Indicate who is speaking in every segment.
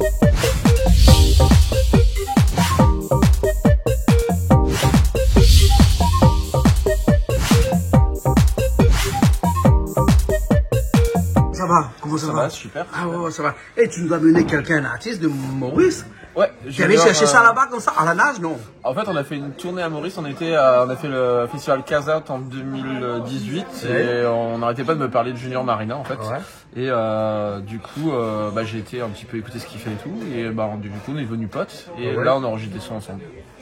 Speaker 1: Ça va? Comment ça va?
Speaker 2: Super.
Speaker 1: Ah ouais, ça va. Et tu nous as donné quelqu'un, un artiste de Maurice?
Speaker 2: Ouais.
Speaker 1: Tu allé chercher ça là-bas comme ça, à la nage, non?
Speaker 2: En fait, on a fait une tournée à Maurice. On a fait le festival Casa en 2018 et on n'arrêtait pas de me parler de Junior Marina en fait.
Speaker 1: Ouais.
Speaker 2: Et du coup, j'ai été un petit peu écouter ce qu'il fait et tout. Et du coup, on est devenus potes. Et là, on a enregistré des sons ensemble.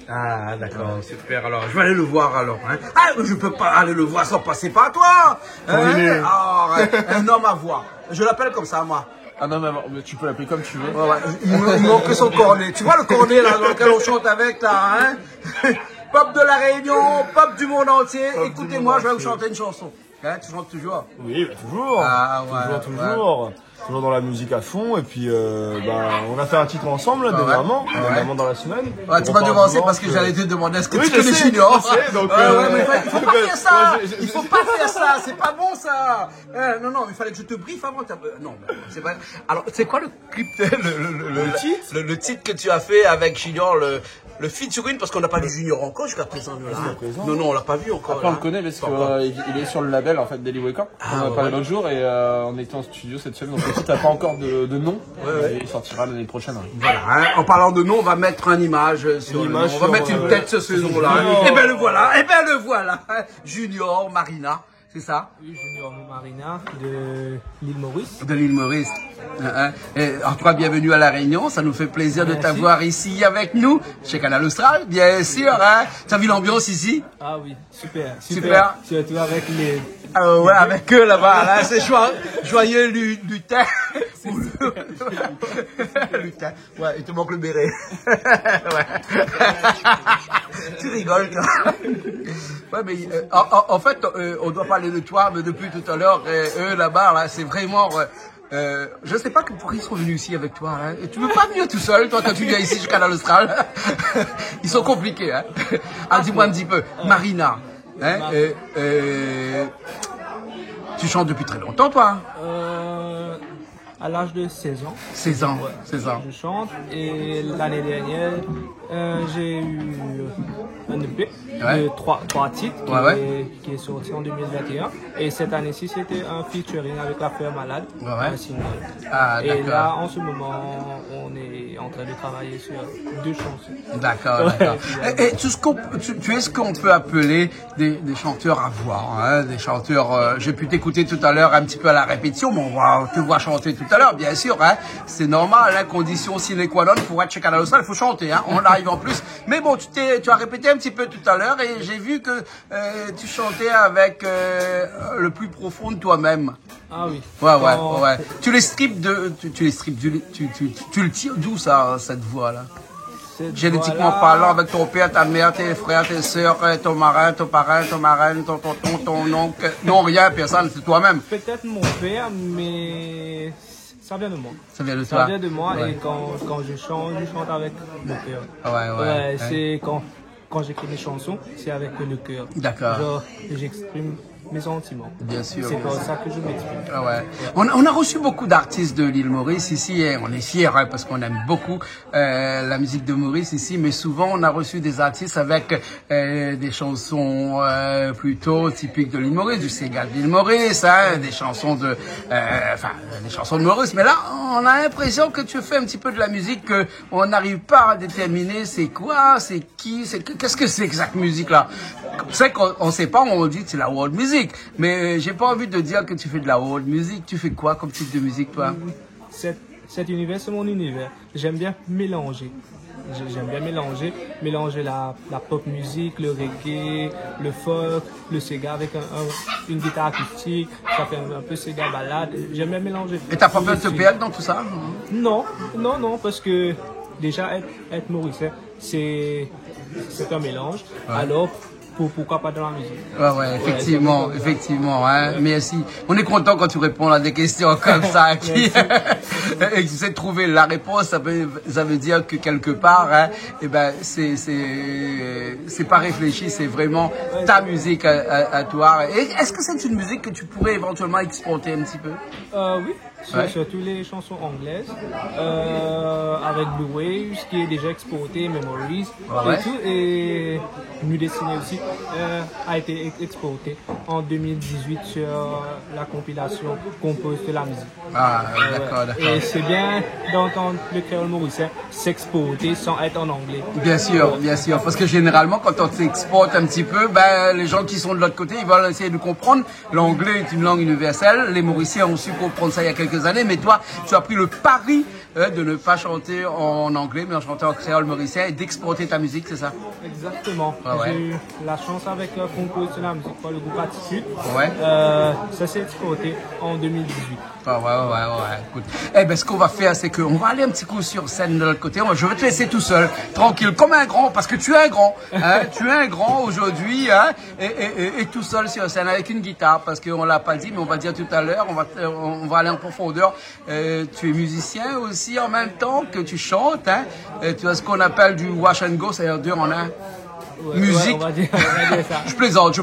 Speaker 1: Ah d'accord, super. Alors, je vais aller le voir alors. Hein. Ah, je peux pas aller le voir sans passer par toi. Hein? Ah, un homme à voix. Je l'appelle comme ça, moi.
Speaker 2: Ah non, mais tu peux l'appeler comme tu veux.
Speaker 1: Ouais. Il me manque que son cornet. Tu vois le cornet là dans lequel on chante avec là, hein? Pop de la Réunion, pop du monde entier. Écoutez-moi, je vais vous chanter une chanson. Hein, tu chantes toujours?
Speaker 3: Oui, toujours.
Speaker 1: Ah, ouais,
Speaker 3: Toujours. Ouais. Toujours dans la musique à fond. Et puis, on a fait un titre ensemble, là, dernièrement dans la semaine.
Speaker 1: Ouais, tu m'as devancé parce que j'allais te demander est-ce que tu connais Junior.
Speaker 3: Donc,
Speaker 1: mais il faut pas faire ça. Il faut pas faire ça. C'est pas bon ça. Non, il fallait que je te briefe avant. Non, c'est pas. Alors, c'est quoi le clip, le titre que tu as fait avec Junior, le featuring, parce qu'on n'a pas vu Junior encore jusqu'à présent. Non, on l'a pas vu encore.
Speaker 2: Après, on le connaît parce qu'il est sur le label en fait Daily Wake Up. On en a parlé l'autre jour et on était en studio cette semaine. Donc le titre n'a pas encore de nom. Et il sortira l'année prochaine.
Speaker 1: Voilà. Hein. En parlant de nom, on va mettre une image sur le nom. On va mettre une tête sur ce nom-là. Et ben le voilà. Junior Marina. C'est ça?
Speaker 4: Oui, Junior Marina de l'île Maurice.
Speaker 1: De l'île Maurice. Et en tout cas, bienvenue à La Réunion. Ça nous fait plaisir de t'avoir ici avec nous, chez Canal Austral, bien sûr. Hein. Tu as vu l'ambiance ici?
Speaker 4: Ah oui, super. Surtout avec les...
Speaker 1: ouais, avec eux là-bas. Là, c'est joyeux lutin. Lutin. Ouais, il te manque le béret. Ouais. Tu rigoles, quoi. Ouais, mais en fait, on doit parler de toi, mais depuis tout à l'heure, eux là-bas, là, c'est vraiment... je sais pas pourquoi ils sont venus ici avec toi. Hein. Et tu veux pas venir tout seul, toi, quand tu viens ici jusqu'à l'Austral. Ils sont compliqués. Hein. Ah, dis-moi un petit peu. Marina, hein, tu chantes depuis très longtemps, toi?
Speaker 4: À l'âge de 16 ans.
Speaker 1: 16 ans, ouais. 16 ans.
Speaker 4: Je chante et l'année dernière, j'ai eu un EP de trois titres qui est sorti en 2021. Et cette année-ci, c'était un featuring avec La Fleur Malade, un single. Ah, et là, en ce moment, on est en train de travailler sur 2 chansons.
Speaker 1: D'accord. Et tu es ce qu'on peut appeler des chanteurs à voix, hein, des chanteurs... j'ai pu t'écouter tout à l'heure un petit peu à la répétition, mais on va te voir chanter tout à l'heure, bien sûr. Hein, c'est normal, hein, condition sine qua non pour être chez Canal Austral, il faut chanter. Hein, on arrive en plus. Mais bon, tu as répété un petit peu tout à l'heure et j'ai vu que tu chantais avec le plus profond de toi-même.
Speaker 4: Ah oui.
Speaker 1: Ouais. Tu les strips tu le tires d'où ça, cette voix-là? Génétiquement parlant, avec ton père, ta mère, tes frères, tes sœurs, ton marin, ton parrain, ton marraine, ton tonton, ton oncle. Non, rien, personne, c'est toi-même.
Speaker 4: Peut-être mon père, mais ça vient de moi.
Speaker 1: Ça vient de toi.
Speaker 4: Ça vient de moi et quand je chante avec mon cœur.
Speaker 1: Ouais.
Speaker 4: C'est quand j'écris mes chansons, c'est avec le cœur.
Speaker 1: D'accord.
Speaker 4: Genre, j'exprime mes sentiments.
Speaker 1: Bien sûr.
Speaker 4: C'est pour ça que je m'exprime.
Speaker 1: Ah ouais. On a reçu beaucoup d'artistes de l'île Maurice ici et on est fiers hein, parce qu'on aime beaucoup la musique de Maurice ici, mais souvent on a reçu des artistes avec des chansons plutôt typiques de l'île Maurice, du Ségal de l'île Maurice, hein, des chansons de Maurice. Mais là, on a l'impression que tu fais un petit peu de la musique que on n'arrive pas à déterminer c'est quoi, c'est qui, qu'est-ce que c'est que cette musique-là. C'est qu'on sait pas, on dit que c'est la world music, mais j'ai pas envie de dire que tu fais de la world music. Tu fais quoi comme type de musique, toi?
Speaker 4: Cet univers, c'est mon univers. J'aime bien mélanger. Mélanger la pop musique, le reggae, le folk, le Sega avec une guitare acoustique. Ça fait un peu Sega balade. J'aime bien mélanger.
Speaker 1: Et t'as pas peur de te perdre dans tout ça?
Speaker 4: Non, parce que déjà être mauricien, c'est un mélange. Ouais. Alors, pourquoi pas dans la musique? Ouais,
Speaker 1: effectivement, hein. Merci. On est content quand tu réponds à des questions comme ça, et que tu sais de trouver la réponse, ça veut dire que quelque part, hein, eh ben, c'est pas réfléchi, c'est vraiment ta musique à toi. Et est-ce que c'est une musique que tu pourrais éventuellement exporter un petit peu?
Speaker 4: Oui. surtout les chansons anglaises, avec Blue Waves qui est déjà exporté, Memories et tout, et New Destiny aussi a été exporté en 2018 sur la compilation Compose de la musique.
Speaker 1: Ah, d'accord.
Speaker 4: Et c'est bien d'entendre le créole mauricien s'exporter sans être en anglais.
Speaker 1: Bien sûr, parce que généralement quand on s'exporte un petit peu, ben, les gens qui sont de l'autre côté, ils veulent essayer de comprendre. L'anglais est une langue universelle, les Mauriciens ont su comprendre ça il y a quelques années, mais toi, tu as pris le pari de ne pas chanter en anglais, mais en chantant en créole mauricien et d'exporter ta musique, c'est ça?
Speaker 4: Exactement. J'ai eu la chance avec Compose de la musique par le groupe Attitude. Ça s'est exporté en 2018.
Speaker 1: Écoute. Eh ben, ce qu'on va faire, c'est qu'on va aller un petit coup sur scène de l'autre côté. Je vais te laisser tout seul, tranquille, comme un grand, parce que tu es un grand. Hein, tu es un grand aujourd'hui, hein, et tout seul sur scène avec une guitare, parce qu'on l'a pas dit, mais on va dire tout à l'heure. On va aller en profondeur. Tu es musicien aussi en même temps que tu chantes. Hein, tu as ce qu'on appelle du wash and go, c'est-à-dire deux en un. Musique.
Speaker 4: On va dire ça.
Speaker 1: Je plaisante.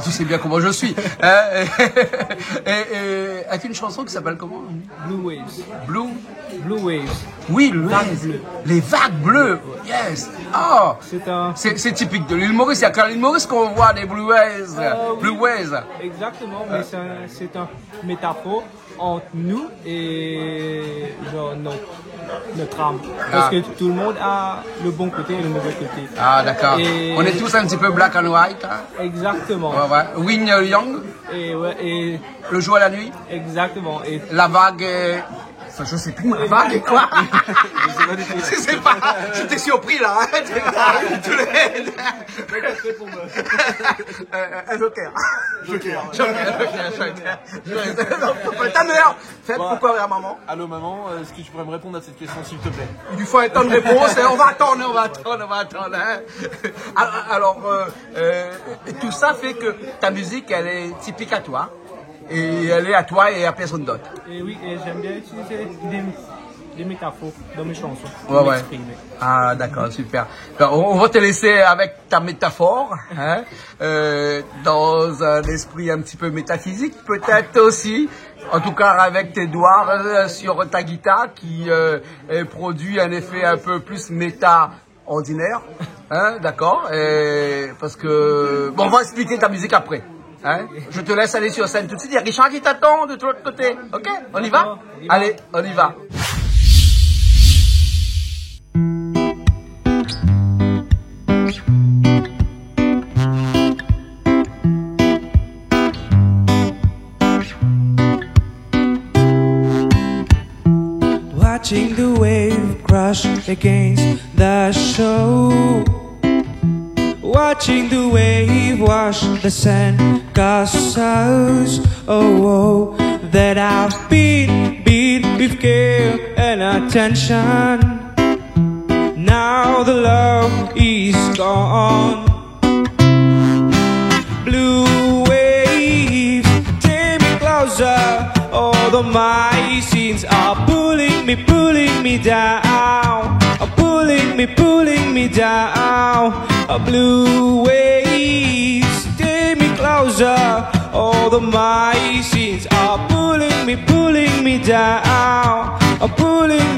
Speaker 1: Tu sais bien comment je suis. Et avec une chanson qui s'appelle comment?
Speaker 4: Blue Waves.
Speaker 1: Blue
Speaker 4: Waves.
Speaker 1: Oui, les vagues bleues. Yes. Oh. C'est typique de l'île Maurice. Il y a qu'à l'île Maurice qu'on voit des Blue Waves. Blue Waves.
Speaker 4: Exactement, mais c'est un métaphore entre nous et genre notre âme. Parce que tout le monde a le bon côté et le mauvais côté.
Speaker 1: Ah, d'accord. On est tous un petit peu black and white. Hein?
Speaker 4: Exactement.
Speaker 1: Yin yang.
Speaker 4: Et
Speaker 1: le jour et la nuit.
Speaker 4: Exactement. Et
Speaker 1: la vague. Ça, je sais plus, ma vague est quoi? Je sais pas. J'étais surpris là. Un joker. Tanner, faites pourquoi à maman?
Speaker 2: Allô maman, est-ce que tu pourrais me répondre à cette question s'il te plaît?
Speaker 1: Il lui faut un temps de réponse. On va attendre. Hein. Alors, tout ça fait que ta musique, elle est typique à toi. Et elle est à toi et à personne d'autre.
Speaker 4: Et oui, et j'aime bien utiliser des métaphores dans mes chansons pour m'exprimer.
Speaker 1: Ah, d'accord, super. Alors, on va te laisser avec ta métaphore, hein, dans un esprit un petit peu métaphysique, peut-être aussi. En tout cas, avec tes doigts sur ta guitare qui produit un effet un peu plus ordinaire, hein, d'accord. Parce que bon, on va expliquer ta musique après. Hein? Je te laisse aller sur scène tout de suite. Il y a Richard qui t'attend de l'autre côté. Ok? On y va? Allez, on y va.
Speaker 5: Watching the wave crash against the shore. Watching the wave wash the sand castles. Oh, that I've been with care and attention. Now the love is gone. Blue waves, take me closer. All the my sins are pulling me down. Pulling me down. Blue waves, take me closer. All the my sins are pulling me down. Pulling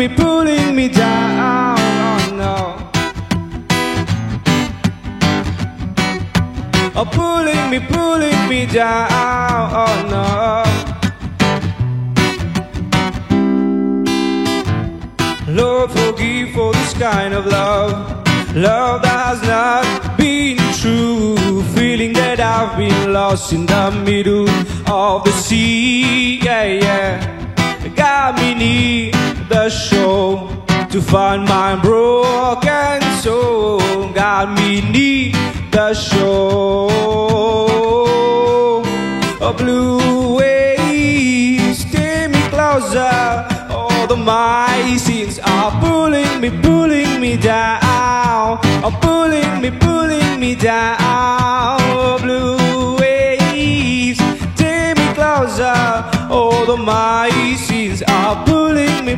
Speaker 5: me down. Oh no. Pulling me down. Oh no. Lord, forgive for this kind of love. Love that has not been true. Feeling that I've been lost in the middle of the sea. Got me near the shore to find my broken soul. Got me near the shore. Blue waves, take me closer. All the my sins are pulling me down. Pulling me down. Blue waves, take me closer. All the my sins are pulling me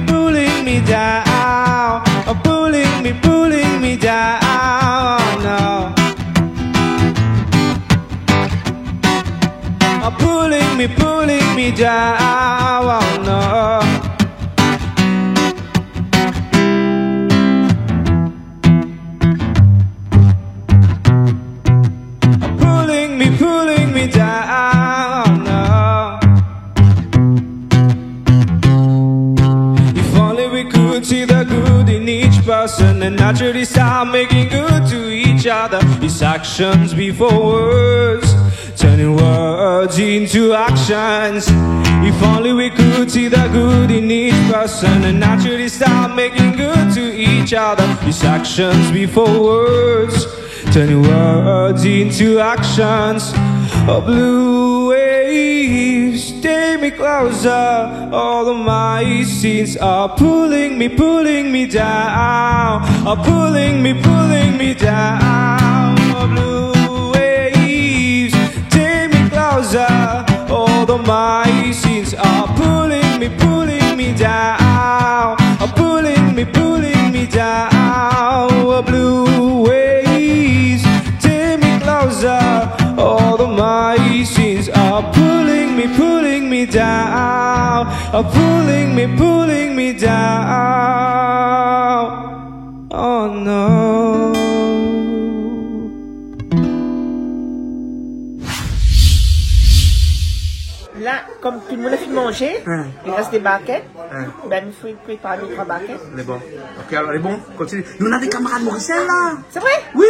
Speaker 5: down. Pulling me down. No. Pulling me down. No. could see the good in each person and naturally start making good to each other. It's actions before words, turning words into actions. If only we could see the good in each person and naturally start making good to each other. It's actions before words, turning words into actions. Oh, blue waves, take me closer. All of my sins are pulling me down. Are pulling me down. Oh, blue waves, take me closer. All of my sins are pulling me down. Are pulling me down. Oh, blue waves, take me closer. All of my sins are pulling me down. Are pulling me down. Oh no.
Speaker 6: Là, comme tout le monde a fini de manger, il reste des baquettes. Ben, il faut préparer 3 baquettes.
Speaker 1: Les bons. Ok, alors les bons, continue. Nous, on a des camarades mauriciens là.
Speaker 6: C'est vrai?
Speaker 1: Oui.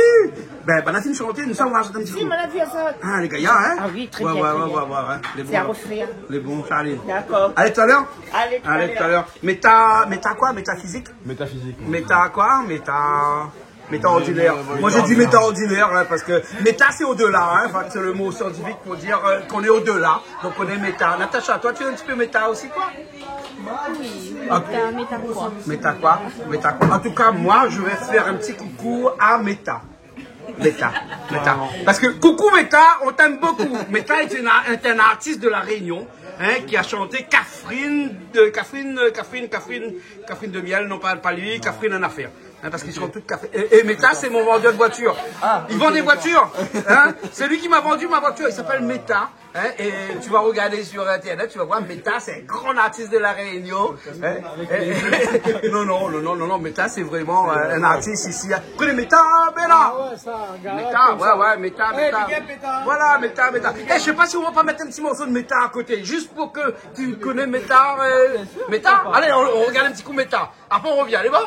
Speaker 1: Ben, on a fini de chanter, nous sommes rajouter un petit
Speaker 6: Si,
Speaker 1: coup.
Speaker 6: on a vu ça.
Speaker 1: Ah, les gars, hein?
Speaker 6: Ah oui, très
Speaker 1: ouais,
Speaker 6: bien.
Speaker 1: Ouais,
Speaker 6: très
Speaker 1: ouais,
Speaker 6: bien.
Speaker 1: ouais. Les bons.
Speaker 6: C'est à refaire.
Speaker 1: Les bons, Charlie.
Speaker 6: D'accord.
Speaker 1: Allez, tout à l'heure?
Speaker 6: Allez,
Speaker 1: tout à l'heure. Méta quoi? Métaphysique?
Speaker 3: Métaphysique.
Speaker 1: Méta quoi? Méta ordinaire. Moi j'ai dit méta ordinaire hein, parce que méta c'est au-delà, hein, enfin, c'est le mot scientifique pour dire qu'on est au-delà. Donc on est méta. Natacha, toi tu es un petit peu méta aussi quoi?
Speaker 7: Oui,
Speaker 1: méta quoi? Méta quoi? En tout cas, moi je vais faire un petit coucou à Méta. Méta. Parce que coucou Méta, on t'aime beaucoup. Méta est un artiste de la Réunion. Hein, qui a chanté Catherine de Miel, non pas lui, Catherine en affaire. Hein, parce qu'ils sont toutes café. Et Méta, c'est mon vendeur de voitures. Ils vendent des voitures. Hein, c'est lui qui m'a vendu ma voiture. Il s'appelle Méta. Hein, et tu vas regarder sur Internet, tu vas voir, Méta, c'est un grand artiste de la Réunion. Hein, non, Méta, c'est vraiment un artiste ici. Vous connaissez Méta, Méta? Méta. Voilà, Méta. Et je sais pas si on va pas mettre un petit morceau de Méta à côté, juste pour que tu connais Méta. Méta? Allez, on regarde un petit coup Méta. Après, on revient, allez, bon?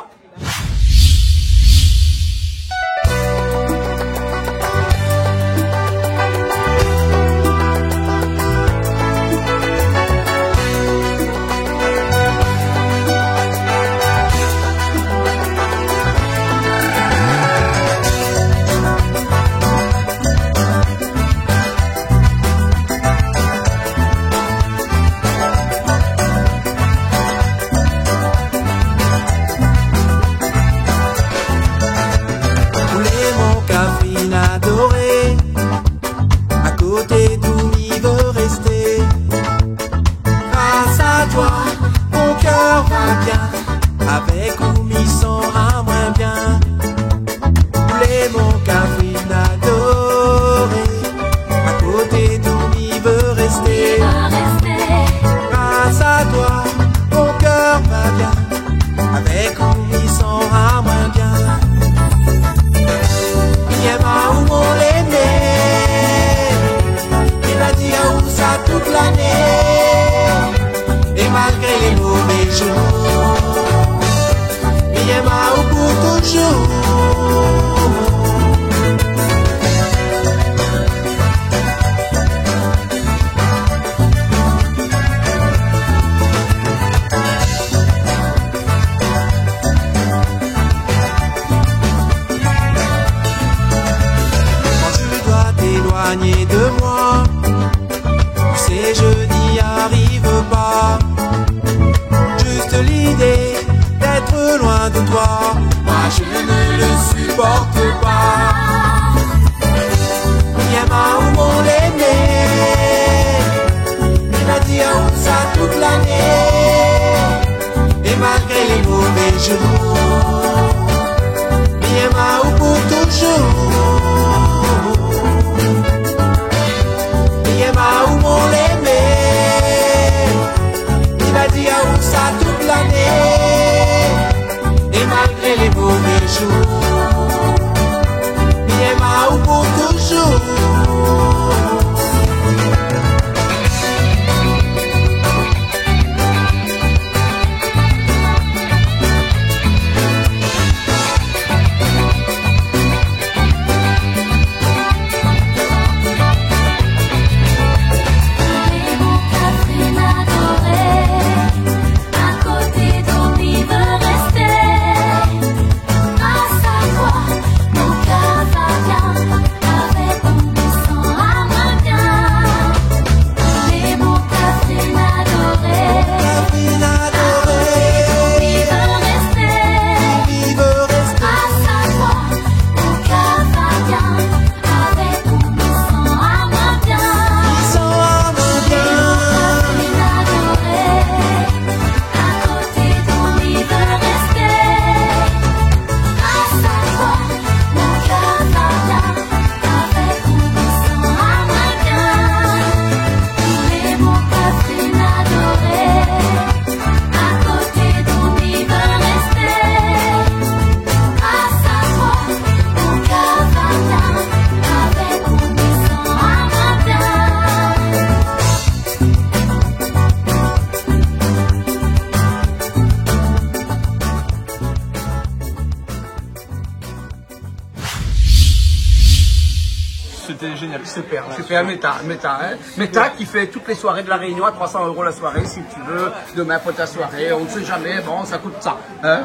Speaker 2: c'était génial.
Speaker 1: Super, super, Meta, hein. Meta qui fait toutes les soirées de la Réunion à 300 € la soirée, si tu veux, demain pour ta soirée, on ne sait jamais, bon, ça coûte ça, hein.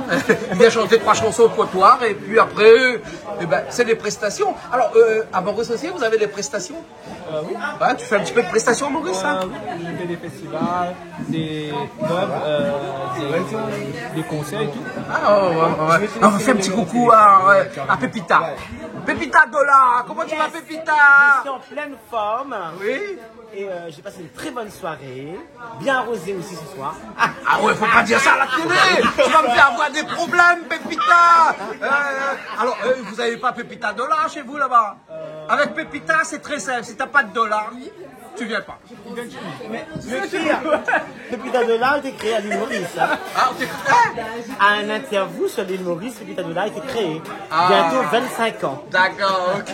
Speaker 1: Il vient chanter 3 chansons au potoir, et puis après, eh ben, c'est des prestations. Alors, à Maurice aussi, vous avez des prestations?
Speaker 4: Oui.
Speaker 1: Ouais, tu fais un petit peu de prestations à Maurice, hein?
Speaker 4: Oui, je fais des festivals, des clubs, des concerts et tout.
Speaker 1: Ah, ouais. On va faire un petit coucou à Pépita. Pépita Dollar, comment tu vas, Pépita?
Speaker 6: Je suis en pleine forme.
Speaker 1: Oui.
Speaker 6: Et j'ai passé une très bonne soirée. Bien arrosée aussi ce soir.
Speaker 1: Ah ouais, faut pas dire ça à la télé. Tu vas me faire avoir des problèmes, Pépita. Alors, vous avez pas Pépita Dollar chez vous là-bas? Avec Pépita, c'est très simple. Si t'as pas de dollars, tu viens pas.
Speaker 6: Mais le pire, Pépita Dollar a été créé à l'île Maurice. Hein.
Speaker 1: Ah, on t'écoute?
Speaker 6: À un interview sur l'île Maurice, Pépita Dollar a été créé.
Speaker 1: Ah.
Speaker 6: Bientôt 25 ans.
Speaker 1: D'accord, ok.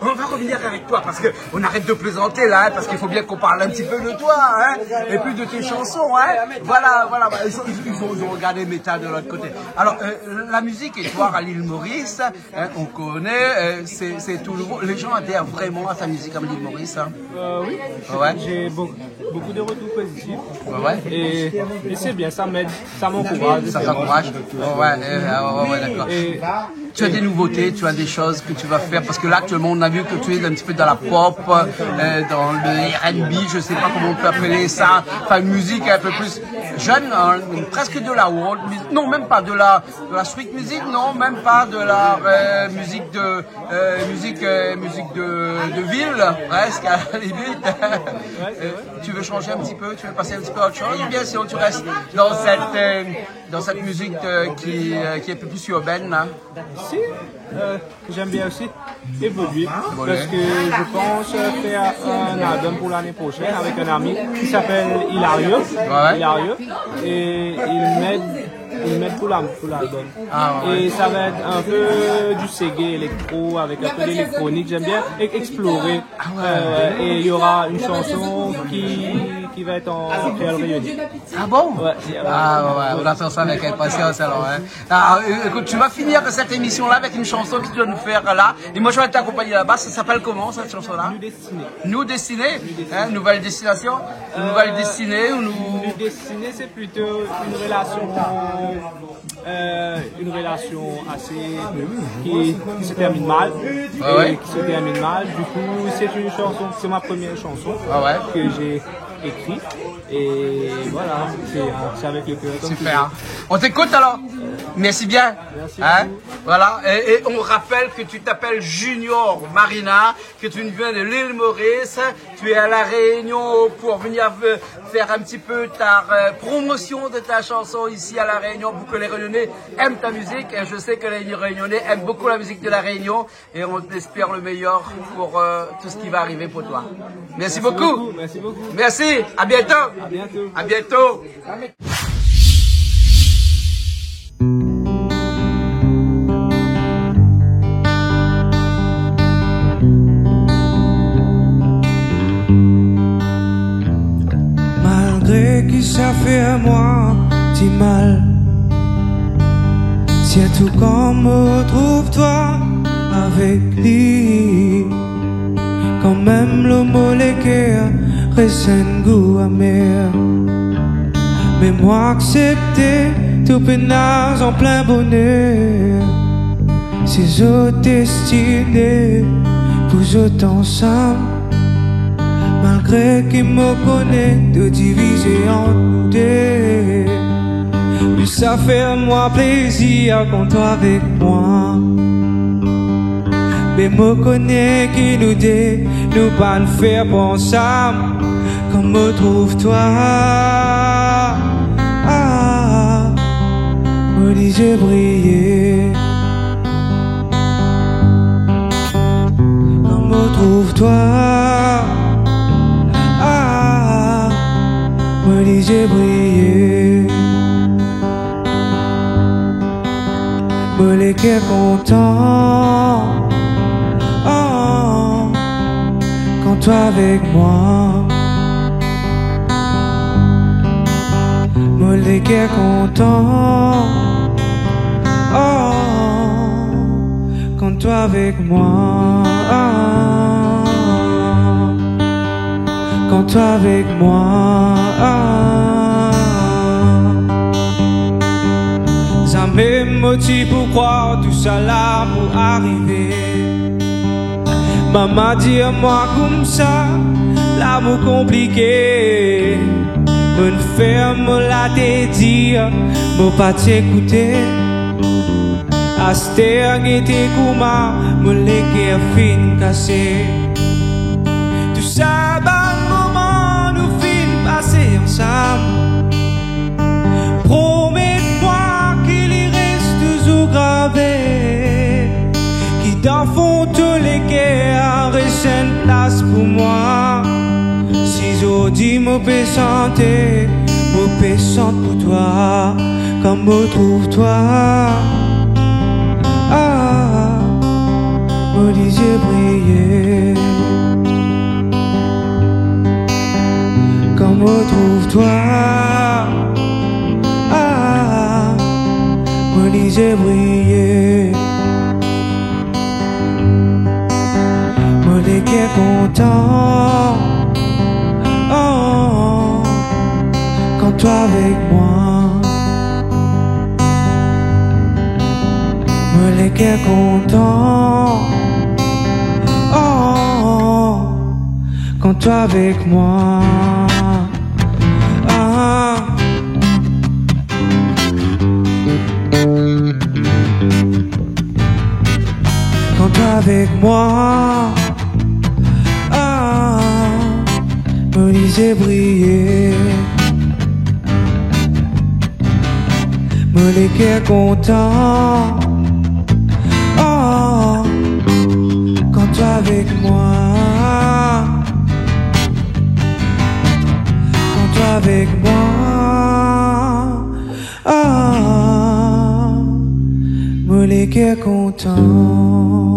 Speaker 1: On va revenir avec toi parce qu'on arrête de plaisanter là, hein, parce qu'il faut bien qu'on parle un petit peu de toi, hein, et puis de tes chansons, hein. Voilà. Ils ont regardé Meta de l'autre côté. Alors, la musique et toi à l'île Maurice, hein, on connaît, c'est tout nouveau. Les gens adhèrent vraiment à ta musique à l'île Maurice, hein.
Speaker 4: Oui,
Speaker 1: Ouais.
Speaker 4: j'ai beaucoup de retours positifs.
Speaker 1: Ouais.
Speaker 4: Et c'est bien, ça m'aide, ça m'encourage.
Speaker 1: Ça t'encourage? Ouais, d'accord.
Speaker 4: Et
Speaker 1: Tu as des nouveautés, tu as des choses que tu vas faire, parce que là actuellement on a vu que tu es un petit peu dans la pop, dans le R&B, je sais pas comment on peut appeler ça, enfin une musique un peu plus jeune, hein, presque de la world music, non même pas de la street music, non même pas de la musique de ville, presque à la limite. Tu veux changer un petit peu, tu veux passer un petit peu à autre chose, ou bien sinon tu restes dans cette musique qui est un peu plus urbaine là?
Speaker 4: Si, j'aime bien aussi évoluer parce que je pense faire un album pour l'année prochaine avec un ami qui s'appelle Hilario. Et il m'aide pour l'album. Et ça va être un peu du reggae électro avec un peu d'électronique. J'aime bien explorer. Et il y aura une chanson qui va être en créole réunion.
Speaker 1: Ah bon?
Speaker 4: Ouais.
Speaker 1: On attend ça avec impatience alors. Hein. Alors, écoute, tu vas finir cette émission-là avec une chanson que tu vas nous faire là. Et moi je vais t'accompagner là-bas. Ça s'appelle comment cette chanson-là?
Speaker 4: Nous destiner.
Speaker 1: Nous destiner? Hein, nouvelle destination? Nouvelle destinée ou nous...
Speaker 4: Nous destiner, c'est plutôt une relation assez qui se termine mal. Qui se termine mal. Du coup, c'est une chanson, c'est ma première chanson que j'ai écrite. Et voilà, c'est avec le cœur.
Speaker 1: Super. On t'écoute alors. Merci bien.
Speaker 4: Merci.
Speaker 1: Hein? Voilà. Et on rappelle que tu t'appelles Junior Marina, que tu viens de l'île Maurice. Tu es à la Réunion pour venir faire un petit peu ta promotion de ta chanson ici à la Réunion pour que les Réunionnais aiment ta musique. Et je sais que les Réunionnais aiment beaucoup la musique de la Réunion et on espère le meilleur pour tout ce qui va arriver pour toi. Merci beaucoup.
Speaker 4: Merci beaucoup.
Speaker 1: Merci. À bientôt.
Speaker 4: À bientôt.
Speaker 1: À bientôt.
Speaker 5: Malgré que ça fait à moi si mal, c'est tout comme retrouve-toi avec lui. Quand même le molécule reste un goût amer. Mais moi accepter tout pénage en plein bonheur. C'est autres destinés, vous autres ensemble. Malgré qu'il me connaît, de diviser en deux. Mais ça fait moi plaisir quand toi avec moi. Mais me connaît qui nous dit, nous pas nous faire pour ensemble. Comme me trouve-toi, me disais briller. Comme me trouve-toi, me disais briller. Me les qu'est content. Quand toi avec moi, me les qu'est content. Quand toi avec moi. quand toi avec moi. Ça me motive pour croire tout ça là pour arriver. Maman dit à moi comme ça, l'amour compliqué. Bonne ferme la te dire, mon pas t'écouter. Aster était kouma, mon légué fin cassé. Tout ça, bon moment, nous fin passer ensemble. Promets-moi qu'il y reste toujours gravé. Qui dans fond tous les guerres reste une place pour moi. Si je dis mauvais santé, mauvais santé pour toi, comme me trouve toi. Ah, me disais briller, comme me trouve toi. Ah, me disais briller, me dégué content. Oh, quand toi avec moi, me dégué content. Oh, quand toi avec moi. Ah. Quand toi avec moi. Me disais briller, me léguer content. Oh, quand toi avec moi, quand toi avec moi, me léguer content.